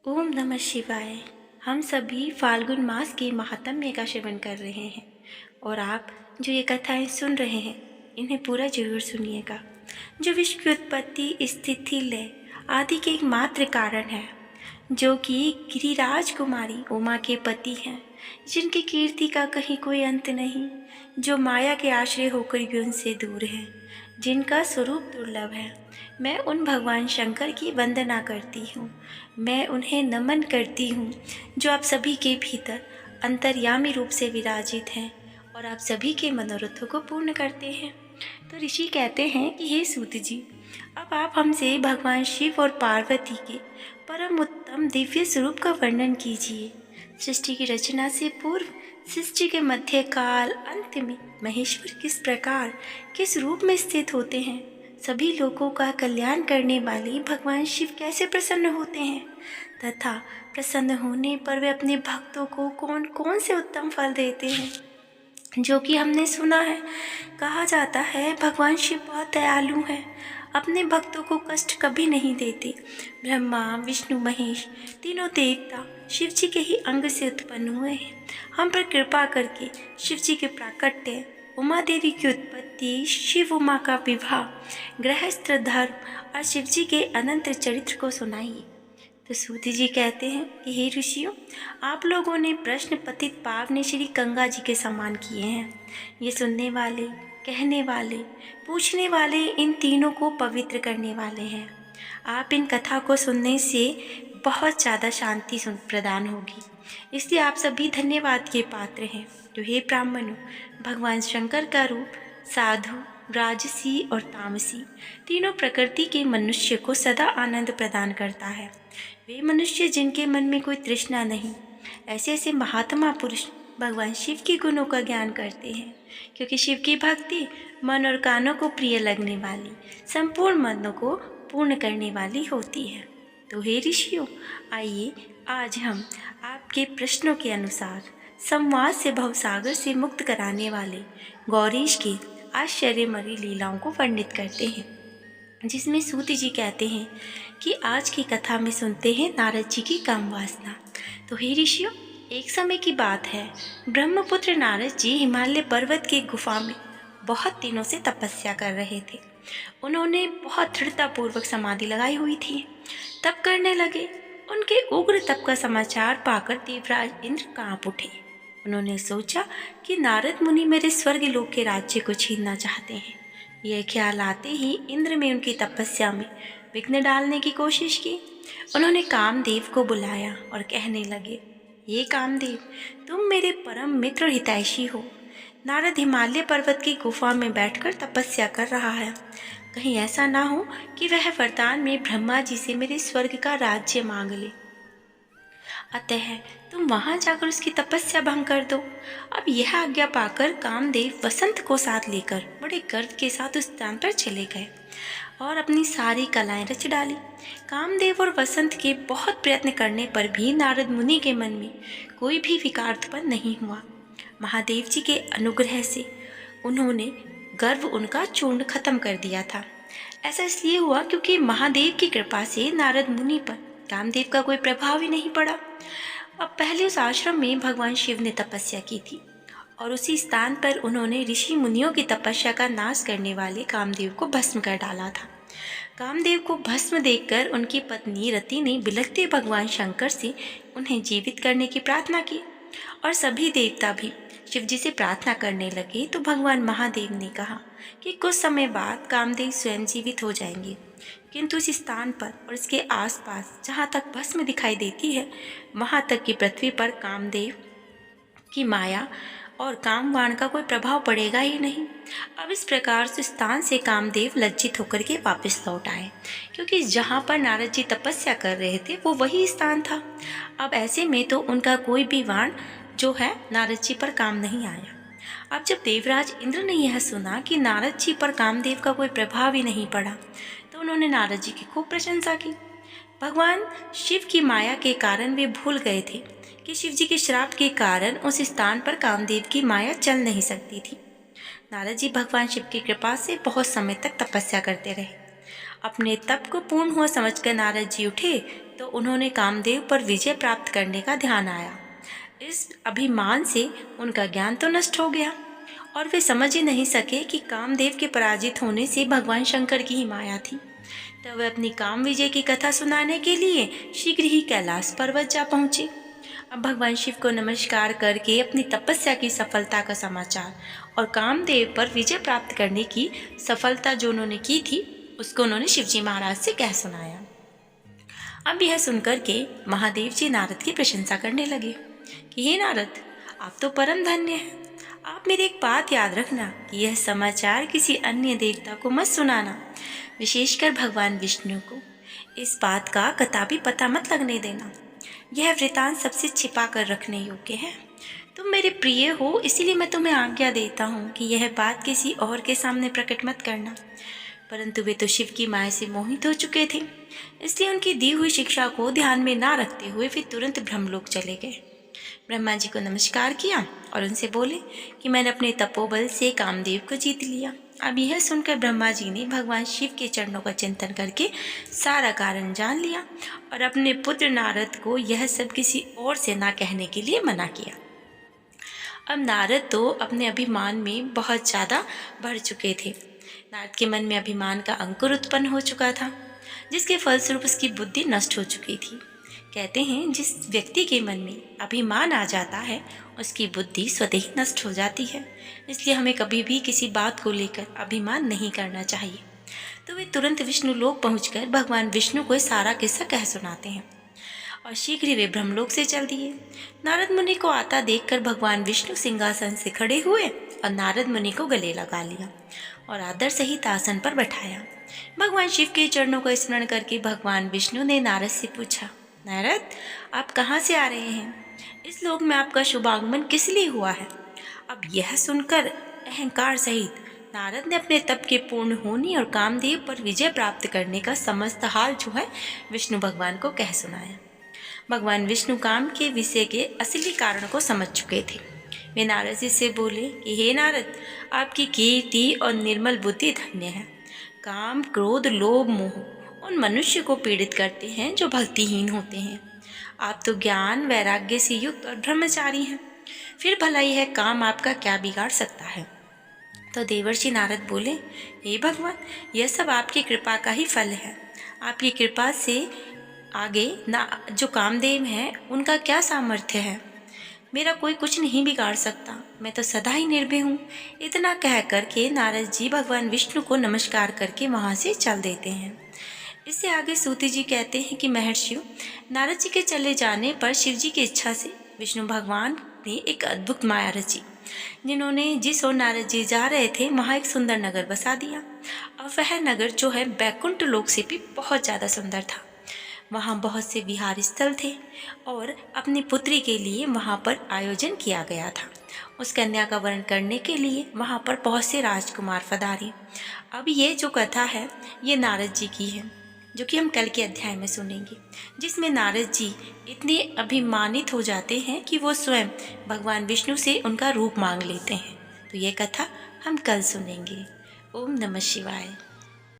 ओम नमः शिवाय। हम सभी फाल्गुन मास के महात्म्य का श्रवण कर रहे हैं और आप जो ये कथाएं सुन रहे हैं इन्हें पूरा जरूर सुनिएगा। जो विश्व की उत्पत्ति, स्थिति, लय आदि के एकमात्र कारण है, जो कि गिरिराज कुमारी उमा के पति हैं, जिनकी कीर्ति का कहीं कोई अंत नहीं, जो माया के आश्रय होकर भी उनसे दूर हैं, जिनका स्वरूप दुर्लभ है। मैं उन भगवान शंकर की वंदना करती हूँ, मैं उन्हें नमन करती हूँ जो आप सभी के भीतर अंतर्यामी रूप से विराजित हैं और आप सभी के मनोरथों को पूर्ण करते हैं। तो ऋषि कहते हैं कि हे सूत जी, अब आप हमसे भगवान शिव और पार्वती के परम उत्तम दिव्य स्वरूप का वर्णन कीजिए। सृष्टि की रचना से पूर्व, सृष्टि के मध्य काल, अंत में महेश्वर किस प्रकार, किस रूप में स्थित होते हैं, सभी लोगों का कल्याण करने वाले भगवान शिव कैसे प्रसन्न होते हैं तथा प्रसन्न होने पर वे अपने भक्तों को कौन कौन से उत्तम फल देते हैं, जो कि हमने सुना है। कहा जाता है भगवान शिव बहुत दयालु हैं, अपने भक्तों को कष्ट कभी नहीं देते। ब्रह्मा, विष्णु, महेश तीनों देवता शिव जी के ही अंग से उत्पन्न हुए हैं। हम पर कृपा करके शिव जी के प्राकट्य, उमा देवी की उत्पत्ति, शिव उमा का विवाह, गृहस्थ धर्म और शिव जी के अनंत चरित्र को सुनाइए। तो सूत जी कहते हैं कि हे ऋषियों, आप लोगों ने प्रश्न पतित पावनी श्री गंगा जी के समान किए हैं। ये सुनने वाले, कहने वाले, पूछने वाले, इन तीनों को पवित्र करने वाले हैं। आप इन कथा को सुनने से बहुत ज़्यादा शांति प्रदान होगी, इसलिए आप सभी धन्यवाद के पात्र हैं। तो हे ब्राह्मणों, भगवान शंकर का रूप साधु, राजसी और तामसी तीनों प्रकृति के मनुष्य को सदा आनंद प्रदान करता है। वे मनुष्य जिनके मन में कोई तृष्णा नहीं, ऐसे ऐसे महात्मा पुरुष भगवान शिव के गुणों का ज्ञान करते हैं, क्योंकि शिव की भक्ति मन और कानों को प्रिय लगने वाली, संपूर्ण मनों को पूर्ण करने वाली होती है। तो हे ऋषियों, आइए आज हम आपके प्रश्नों के अनुसार संवाद से भवसागर से मुक्त कराने वाले गौरीश की आश्चर्यमयी लीलाओं को वर्णित करते हैं, जिसमें सूत जी कहते हैं कि आज की कथा में सुनते हैं नारद जी की काम वासना। तो हे ऋषियों, एक समय की बात है, ब्रह्मपुत्र नारद जी हिमालय पर्वत की गुफा में बहुत दिनों से तपस्या कर रहे थे। उन्होंने बहुत दृढ़तापूर्वक समाधि लगाई हुई थी। तप करने लगे। उनके उग्र तप का समाचार पाकर देवराज इंद्र कांप उठे। उन्होंने सोचा कि नारद मुनि मेरे स्वर्ग लोक के राज्य को छीनना चाहते हैं। यह ख्याल आते ही इंद्र ने उनकी तपस्या में विघ्न डालने की कोशिश की। उन्होंने कामदेव को बुलाया और कहने लगे, ये कामदेव, तुम मेरे परम मित्र हितैषी हो। नारद हिमालय पर्वत की गुफा में बैठकर तपस्या कर रहा है। कहीं ऐसा ना हो कि वह वरदान में ब्रह्मा जी से मेरे स्वर्ग का राज्य मांग ले। अतः तुम वहां जाकर उसकी तपस्या भंग कर दो। अब यह आज्ञा पाकर कामदेव वसंत को साथ लेकर बड़े गर्व के साथ उस स्थान पर चले गए और अपनी सारी कलाएं रच डाली। कामदेव और वसंत के बहुत प्रयत्न करने पर भी नारद मुनि के मन में कोई भी विकार उत्पन्न नहीं हुआ। महादेव जी के अनुग्रह से उन्होंने गर्व उनका चूर्ण खत्म कर दिया था। ऐसा इसलिए हुआ क्योंकि महादेव की कृपा से नारद मुनि पर कामदेव का कोई प्रभाव ही नहीं पड़ा। अब पहले उस आश्रम में भगवान शिव ने तपस्या की थी और उसी स्थान पर उन्होंने ऋषि मुनियों की तपस्या का नाश करने वाले कामदेव को भस्म कर डाला था। कामदेव को भस्म देखकर उनकी पत्नी रति ने बिलखते भगवान शंकर से उन्हें जीवित करने की प्रार्थना की और सभी देवता भी शिव जी से प्रार्थना करने लगे। तो भगवान महादेव ने कहा कि कुछ समय बाद कामदेव स्वयं जीवित हो जाएंगे, किंतु इस स्थान पर और इसके आसपास जहाँ तक भस्म दिखाई देती है, वहाँ तक की पृथ्वी पर कामदेव की माया और कामवाण का कोई प्रभाव पड़ेगा ही नहीं। अब इस प्रकार से स्थान से कामदेव लज्जित होकर के वापस लौट आए, क्योंकि जहाँ पर नारद जी तपस्या कर रहे थे वो वही स्थान था। अब ऐसे में तो उनका कोई भी वाण जो है नारद जी पर काम नहीं आया। अब जब देवराज इंद्र ने यह सुना कि नारद जी पर कामदेव का कोई प्रभाव ही नहीं पड़ा, तो उन्होंने नारद जी की खूब प्रशंसा की। भगवान शिव की माया के कारण वे भूल गए थे कि शिव जी के श्राप के कारण उस स्थान पर कामदेव की माया चल नहीं सकती थी। नारद जी भगवान शिव की कृपा से बहुत समय तक तपस्या करते रहे। अपने तप को पूर्ण हुआ समझकर नारद जी उठे तो उन्होंने कामदेव पर विजय प्राप्त करने का ध्यान आया। इस अभिमान से उनका ज्ञान तो नष्ट हो गया और वे समझ ही नहीं सके कि कामदेव के पराजित होने से भगवान शंकर की ही माया थी। तब वे अपनी काम विजय की कथा सुनाने के लिए शीघ्र ही कैलाश पर्वत जा पहुँचे। अब भगवान शिव को नमस्कार करके अपनी तपस्या की सफलता का समाचार और कामदेव पर विजय प्राप्त करने की सफलता जो उन्होंने की थी उसको उन्होंने शिवजी महाराज से कह सुनाया। अब यह सुनकर के महादेव जी नारद की प्रशंसा करने लगे कि हे नारद, आप तो परम धन्य हैं। आप मेरी एक बात याद रखना कि यह समाचार किसी अन्य देवता को मत सुनाना, विशेषकर भगवान विष्णु को। इस बात का कदापि पता मत लगने देना। यह वृतांत सबसे छिपा कर रखने योग्य है। तुम मेरे प्रिय हो, इसीलिए मैं तुम्हें आज्ञा देता हूँ कि यह बात किसी और के सामने प्रकट मत करना। परंतु वे तो शिव की माया से मोहित हो चुके थे, इसलिए उनकी दी हुई शिक्षा को ध्यान में ना रखते हुए वे तुरंत ब्रह्मलोक चले गए। ब्रह्मा जी को नमस्कार किया और उनसे बोले कि मैंने अपने तपोबल से कामदेव को जीत लिया। अब यह सुनकर ब्रह्मा जी ने भगवान शिव के चरणों का चिंतन करके सारा कारण जान लिया और अपने पुत्र नारद को यह सब किसी और से ना कहने के लिए मना किया। अब नारद तो अपने अभिमान में बहुत ज़्यादा बढ़ चुके थे। नारद के मन में अभिमान का अंकुर उत्पन्न हो चुका था, जिसके फलस्वरूप उसकी बुद्धि नष्ट हो चुकी थी। कहते हैं जिस व्यक्ति के मन में अभिमान आ जाता है उसकी बुद्धि स्वतः ही नष्ट हो जाती है। इसलिए हमें कभी भी किसी बात को लेकर अभिमान नहीं करना चाहिए। तो वे तुरंत विष्णु लोक पहुंचकर भगवान विष्णु को सारा किस्सा कह सुनाते हैं और शीघ्र ही वे ब्रह्मलोक से चल दिए। नारद मुनि को आता देखकर भगवान विष्णु सिंहासन से खड़े हुए और नारद मुनि को गले लगा लिया और आदर सहित आसन पर बैठाया। भगवान शिव के चरणों का स्मरण करके भगवान विष्णु ने नारद से पूछा, नारद, आप कहाँ से आ रहे हैं? इस लोक में आपका शुभागमन किस लिए हुआ है? अब यह सुनकर अहंकार सहित नारद ने अपने तप के पूर्ण होने और कामदेव पर विजय प्राप्त करने का समस्त हाल जो है विष्णु भगवान को कह सुनाया। भगवान विष्णु काम के विषय के असली कारण को समझ चुके थे। वे नारद जी से बोले कि हे नारद, आपकी कीर्ति और निर्मल बुद्धि धन्य है। काम, क्रोध, लोभ, मोह उन मनुष्य को पीड़ित करते हैं जो भक्तिहीन होते हैं। आप तो ज्ञान वैराग्य से युक्त और ब्रह्मचारी हैं, फिर भला यह काम आपका क्या बिगाड़ सकता है? तो देवर्षि नारद बोले, हे भगवान, यह सब आपकी कृपा का ही फल है। आपकी कृपा से आगे ना जो कामदेव हैं उनका क्या सामर्थ्य है? मेरा कोई कुछ नहीं बिगाड़ सकता, मैं तो सदा ही निर्भय हूँ। इतना कह करके नारद जी भगवान विष्णु को नमस्कार करके वहाँ से चल देते हैं। इससे आगे सूति जी कहते हैं कि महर्षियों, नारद जी के चले जाने पर शिव जी की इच्छा से विष्णु भगवान ने एक अद्भुत माया रची, जिन्होंने जिस ओर नारद जी जा रहे थे वहाँ एक सुंदर नगर बसा दिया। और वह नगर जो है बैकुंठ लोक से भी बहुत ज़्यादा सुंदर था। वहाँ बहुत से विहार स्थल थे और अपनी पुत्री के लिए वहाँ पर आयोजन किया गया था। उस कन्या का वर्ण करने के लिए वहाँ पर बहुत से राजकुमार पधारे। अब ये जो कथा है ये नारद जी की है, जो कि हम कल के अध्याय में सुनेंगे, जिसमें नारद जी इतने अभिमानित हो जाते हैं कि वो स्वयं भगवान विष्णु से उनका रूप मांग लेते हैं। तो ये कथा हम कल सुनेंगे। ओम नमः शिवाय।